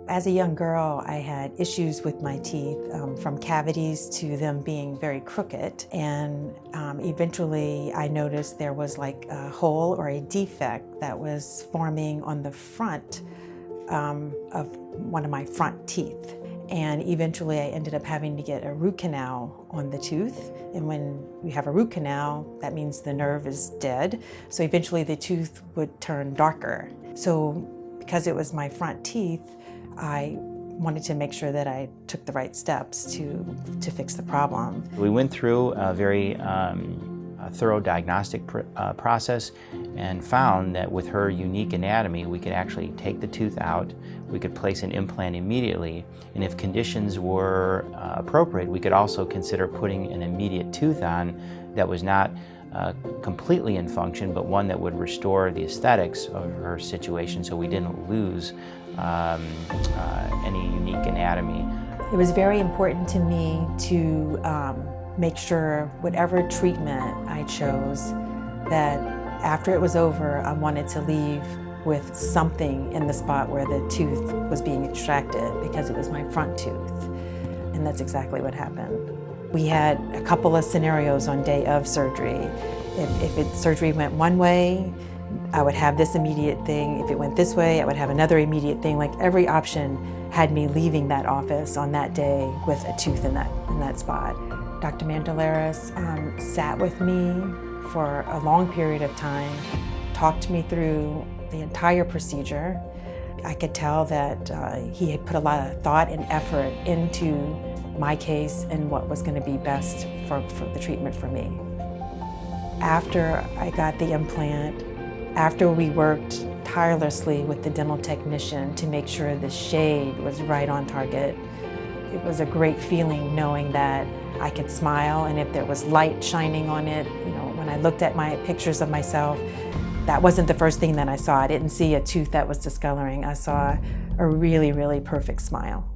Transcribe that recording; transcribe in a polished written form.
As a young girl, I had issues with my teeth, from cavities to them being very crooked. And eventually I noticed there was like a hole or a defect that was forming on the front of one of my front teeth. And eventually I ended up having to get a root canal on the tooth. And when you have a root canal, that means the nerve is dead. So eventually the tooth would turn darker. So because it was my front teeth, I wanted to make sure that I took the right steps to fix the problem. We went through a very thorough diagnostic process and found that with her unique anatomy, we could actually take the tooth out, we could place an implant immediately, and if conditions were appropriate, we could also consider putting an immediate tooth on that was not completely in function, but one that would restore the aesthetics of her situation so we didn't lose any unique anatomy. It was very important to me to make sure whatever treatment I chose, that after it was over, I wanted to leave with something in the spot where the tooth was being extracted, because it was my front tooth. And that's exactly what happened. We had a couple of scenarios on day of surgery. If surgery went one way, I would have this immediate thing. If it went this way, I would have another immediate thing. Like every option had me leaving that office on that day with a tooth in that spot. Dr. Mandelaris sat with me for a long period of time, talked me through the entire procedure. I could tell that he had put a lot of thought and effort into my case and what was going to be best for the treatment for me. After I got the implant, after we worked tirelessly with the dental technician to make sure the shade was right on target, it was a great feeling knowing that I could smile, and if there was light shining on it, when I looked at my pictures of myself, that wasn't the first thing that I saw. I didn't see a tooth that was discoloring. I saw a really, really perfect smile.